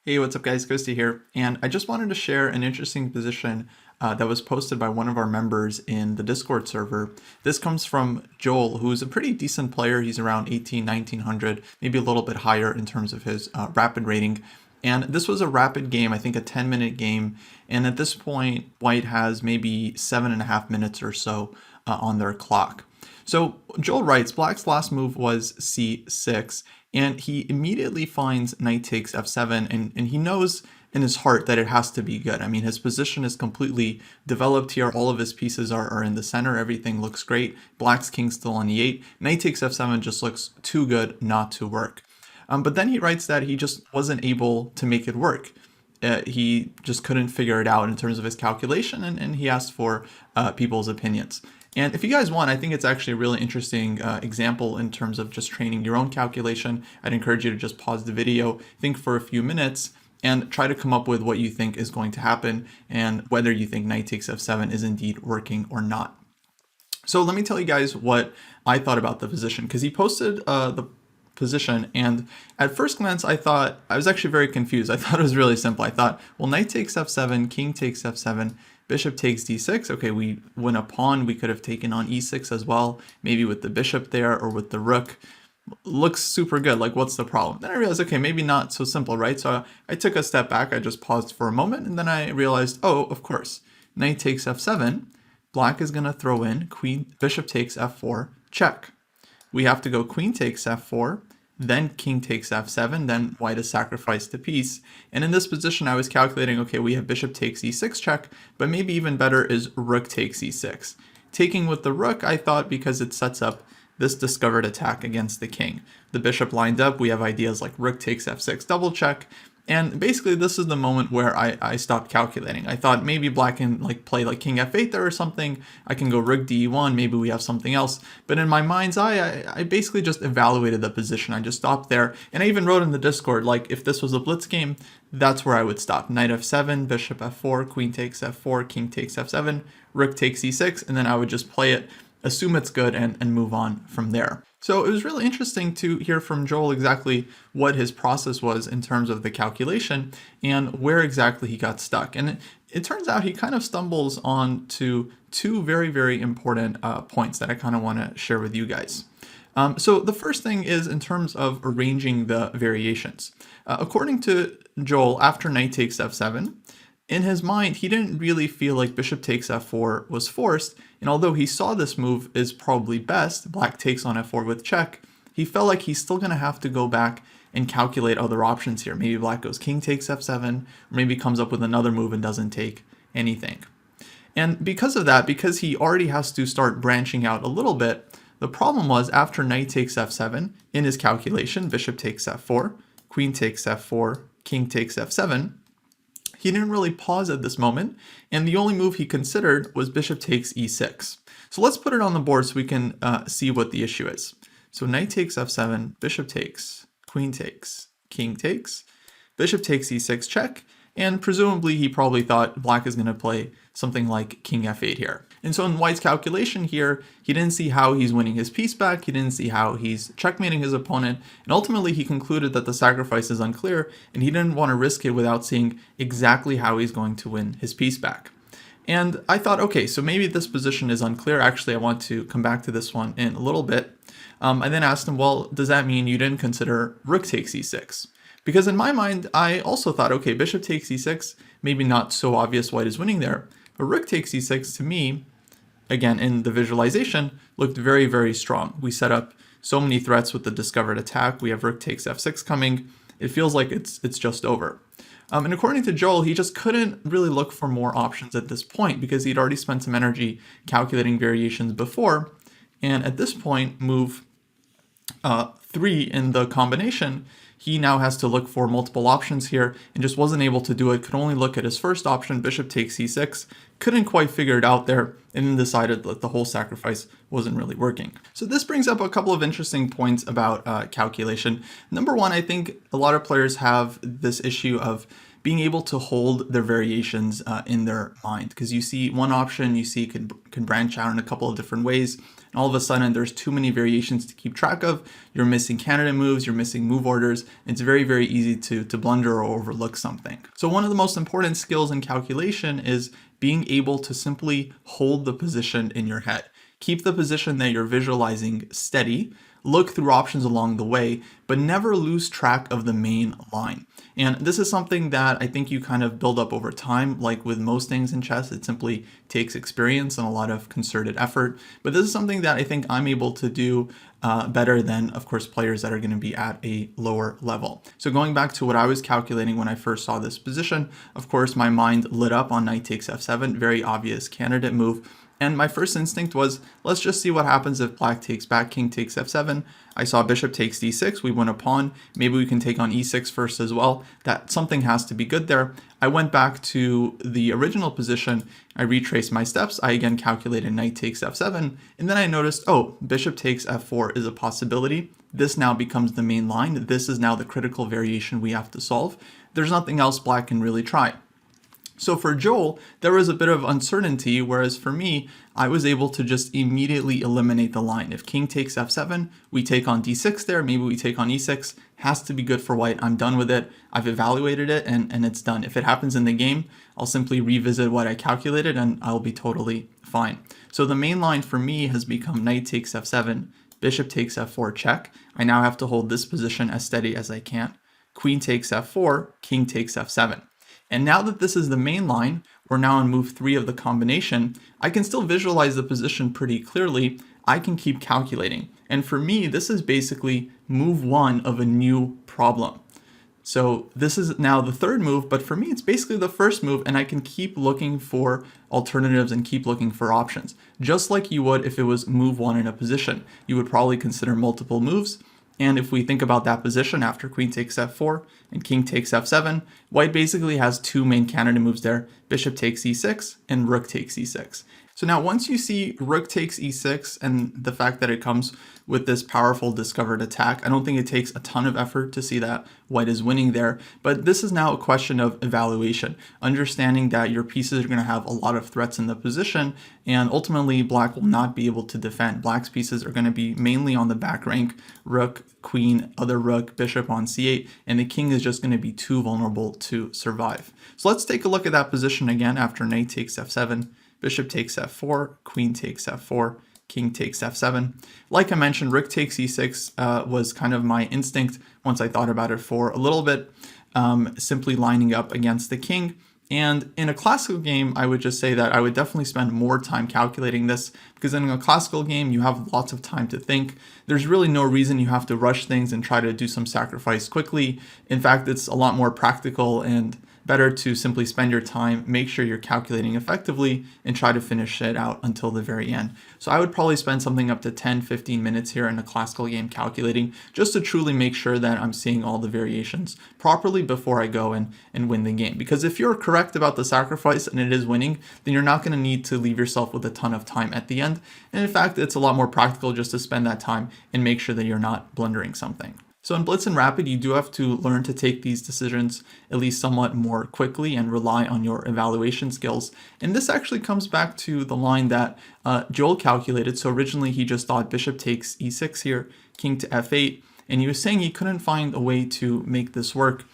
Hey, what's up guys? Kostya here, and I just wanted to share an interesting position that was posted by one of our members in the Discord server. This comes from Joel, who's a pretty decent player. He's around 1900, maybe a little bit higher in terms of his rapid rating. And this was a rapid game, I think a 10-minute game. And at this point, White has maybe 7.5 minutes or so on their clock. So Joel writes, Black's last move was c6, and he immediately finds knight takes f7, and he knows in his heart that it has to be good. I mean, his position is completely developed here. All of his pieces are in the center. Everything looks great. Black's king still on e8. Knight takes f7 just looks too good not to work. But then he writes that he just wasn't able to make it work. He just couldn't figure it out in terms of his calculation, and he asked for people's opinions. And if you guys want, I think it's actually a really interesting example in terms of just training your own calculation. I'd encourage you to just pause the video, think for a few minutes, and try to come up with what you think is going to happen and whether you think knight takes f7 is indeed working or not. So let me tell you guys what I thought about the position, because he posted the position, and at first glance I was actually very confused. I thought it was really simple. I thought, well, knight takes f7, king takes f7, bishop takes d6. Okay, we win a pawn. We could have taken on e6 as well, maybe with the bishop there or with the rook. Looks super good. Like, what's the problem? Then I realized, okay, maybe not so simple, right? So I took a step back. I just paused for a moment, and then I realized, oh, of course, knight takes f7. Black is going to throw in bishop takes f4, check. We have to go queen takes f4, then king takes f7, then white is sacrificed a piece. And in this position, I was calculating, okay, we have bishop takes e6 check, but maybe even better is rook takes e6. Taking with the rook, I thought, because it sets up this discovered attack against the king. The bishop lined up, we have ideas like rook takes f6 double check, and basically this is the moment where I stopped calculating. I thought maybe black can play like king f8 there or something. I can go rook d1, maybe we have something else. But in my mind's eye, I basically just evaluated the position. I just stopped there. And I even wrote in the Discord, like, if this was a blitz game, that's where I would stop. Knight f7, bishop f4, queen takes f4, king takes f7, rook takes e6, and then I would just play it, assume it's good, and move on from there. So it was really interesting to hear from Joel exactly what his process was in terms of the calculation and where exactly he got stuck. And it turns out he kind of stumbles on to two very, very important points that I kind of want to share with you guys. So the first thing is in terms of arranging the variations. According to Joel, after knight takes f7, in his mind, he didn't really feel like bishop takes f4 was forced, and although he saw this move is probably best, black takes on f4 with check, he felt like he's still going to have to go back and calculate other options here. Maybe black goes king takes f7, or maybe comes up with another move and doesn't take anything. And because of that, because he already has to start branching out a little bit, the problem was after knight takes f7, in his calculation, bishop takes f4, queen takes f4, king takes f7, he didn't really pause at this moment, and the only move he considered was bishop takes e6. So let's put it on the board so we can see what the issue is. So knight takes f7, bishop takes, queen takes, king takes, bishop takes e6 check, and presumably he probably thought black is going to play something like king f8 here. And so in white's calculation here, he didn't see how he's winning his piece back, he didn't see how he's checkmating his opponent, and ultimately he concluded that the sacrifice is unclear, and he didn't want to risk it without seeing exactly how he's going to win his piece back. And I thought, okay, so maybe this position is unclear. Actually, I want to come back to this one in a little bit. I then asked him, well, does that mean you didn't consider rook takes e6? Because in my mind, I also thought, okay, bishop takes e6, maybe not so obvious white is winning there, but rook takes e6 to me, again, in the visualization, looked very, very strong. We set up so many threats with the discovered attack. We have rook takes f6 coming. It feels like it's just over. And according to Joel, he just couldn't really look for more options at this point because he'd already spent some energy calculating variations before. And at this point, move 3 in the combination, he now has to look for multiple options here and just wasn't able to do it, could only look at his first option, bishop takes e6, couldn't quite figure it out there, and then decided that the whole sacrifice wasn't really working. So this brings up a couple of interesting points about calculation. Number one, I think a lot of players have this issue of being able to hold their variations in their mind, because you see one option, you see can branch out in a couple of different ways, and and all of a sudden there's too many variations to keep track of. You're missing candidate moves, you're missing move orders. It's very, very easy to blunder or overlook something. So one of the most important skills in calculation is being able to simply hold the position in your head. Keep the position that you're visualizing steady, look through options along the way, but never lose track of the main line. And this is something that I think you kind of build up over time. Like with most things in chess, it simply takes experience and a lot of concerted effort. But this is something that I think I'm able to do better than, of course, players that are going to be at a lower level. So going back to what I was calculating when I first saw this position, of course, my mind lit up on knight takes f7, very obvious candidate move. And my first instinct was, let's just see what happens if black takes back, king takes f7. I saw bishop takes d6, we win a pawn. Maybe we can take on e6 first as well. That something has to be good there. I went back to the original position. I retraced my steps. I again calculated knight takes f7. And then I noticed, oh, bishop takes f4 is a possibility. This now becomes the main line. This is now the critical variation we have to solve. There's nothing else black can really try. So for Joel, there was a bit of uncertainty, whereas for me, I was able to just immediately eliminate the line. If king takes f7, we take on d6 there, maybe we take on e6, has to be good for white. I'm done with it. I've evaluated it and it's done. If it happens in the game, I'll simply revisit what I calculated and I'll be totally fine. So the main line for me has become knight takes f7, bishop takes f4 check. I now have to hold this position as steady as I can. Queen takes f4, king takes f7. And now that this is the main line, we're now on move 3 of the combination, I can still visualize the position pretty clearly. I can keep calculating. And for me, this is basically move 1 of a new problem. So this is now the third move, but for me, it's basically the first move, and I can keep looking for alternatives and keep looking for options. Just like you would if it was move 1 in a position. You would probably consider multiple moves. And if we think about that position after queen takes f4 and king takes f7, white basically has two main candidate moves there. Bishop takes e6 and rook takes e6. So now once you see rook takes e6 and the fact that it comes with this powerful discovered attack, I don't think it takes a ton of effort to see that white is winning there. But this is now a question of evaluation, understanding that your pieces are going to have a lot of threats in the position, and ultimately black will not be able to defend. Black's pieces are going to be mainly on the back rank, rook, queen, other rook, bishop on c8, and the king is just going to be too vulnerable to survive. So let's take a look at that position again after knight takes f7, bishop takes f4, queen takes f4, king takes f7. Like I mentioned, rook takes e6 was kind of my instinct once I thought about it for a little bit, simply lining up against the king. And in a classical game, I would just say that I would definitely spend more time calculating this, because in a classical game, you have lots of time to think. There's really no reason you have to rush things and try to do some sacrifice quickly. In fact, it's a lot more practical and better to simply spend your time, make sure you're calculating effectively, and try to finish it out until the very end. So I would probably spend something up to 10-15 minutes here in a classical game calculating, just to truly make sure that I'm seeing all the variations properly before I go and win the game. Because if you're correct about the sacrifice and it is winning, then you're not going to need to leave yourself with a ton of time at the end. And in fact, it's a lot more practical just to spend that time and make sure that you're not blundering something. So in Blitz and Rapid, you do have to learn to take these decisions at least somewhat more quickly and rely on your evaluation skills. And this actually comes back to the line that Joel calculated. So originally he just thought bishop takes e6 here, king to f8, and he was saying he couldn't find a way to make this work.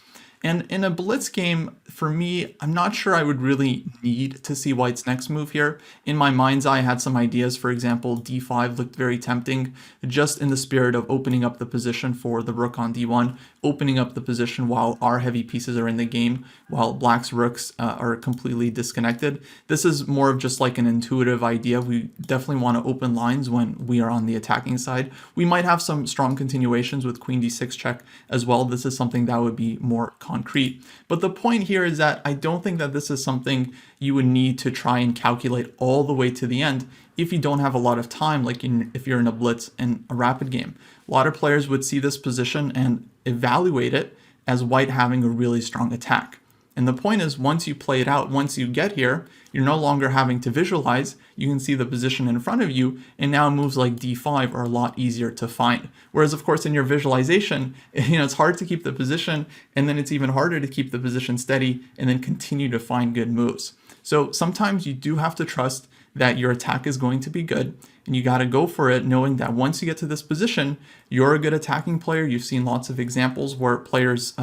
And in a blitz game, for me, I'm not sure I would really need to see white's next move here. In my mind's eye, I had some ideas. For example, d5 looked very tempting, just in the spirit of opening up the position for the rook on d1, opening up the position while our heavy pieces are in the game, while black's rooks are completely disconnected. This is more of just like an intuitive idea. We definitely want to open lines when we are on the attacking side. We might have some strong continuations with queen d6 check as well. This is something that would be more concrete. But the point here is that I don't think that this is something you would need to try and calculate all the way to the end if you don't have a lot of time, like if you're in a blitz and a rapid game. A lot of players would see this position and evaluate it as white having a really strong attack. And the point is, once you play it out, once you get here, you're no longer having to visualize. You can see the position in front of you, and now moves like d5 are a lot easier to find. Whereas, of course, in your visualization, it's hard to keep the position, and then it's even harder to keep the position steady and then continue to find good moves. So sometimes you do have to trust that your attack is going to be good, and you got to go for it, knowing that once you get to this position, you're a good attacking player. You've seen lots of examples where players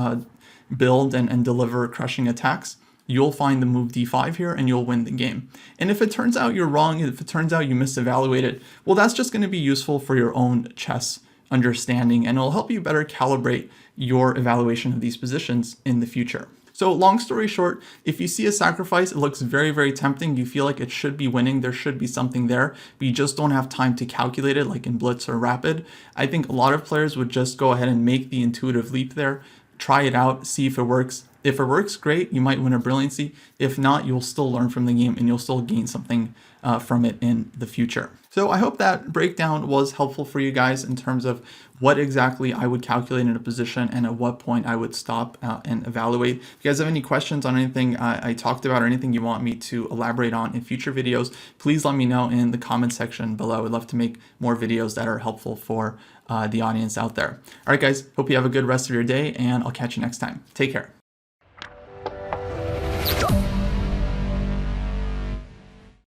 build and deliver crushing attacks. You'll find the move d5 here and you'll win the game. And if it turns out you're wrong, if it turns out you misevaluated, well, that's just going to be useful for your own chess understanding, and it'll help you better calibrate your evaluation of these positions in the future. So long story short, if you see a sacrifice, it looks very, very tempting. You feel like it should be winning. There should be something there, but you just don't have time to calculate it like in Blitz or Rapid. I think a lot of players would just go ahead and make the intuitive leap there, try it out, see if it works. If it works, great, you might win a brilliancy. If not, you'll still learn from the game and you'll still gain something from it in the future. So I hope that breakdown was helpful for you guys in terms of what exactly I would calculate in a position and at what point I would stop and evaluate. If you guys have any questions on anything I talked about or anything you want me to elaborate on in future videos, please let me know in the comment section below. I'd love to make more videos that are helpful for the audience out there. All right, guys, hope you have a good rest of your day, and I'll catch you next time. Take care.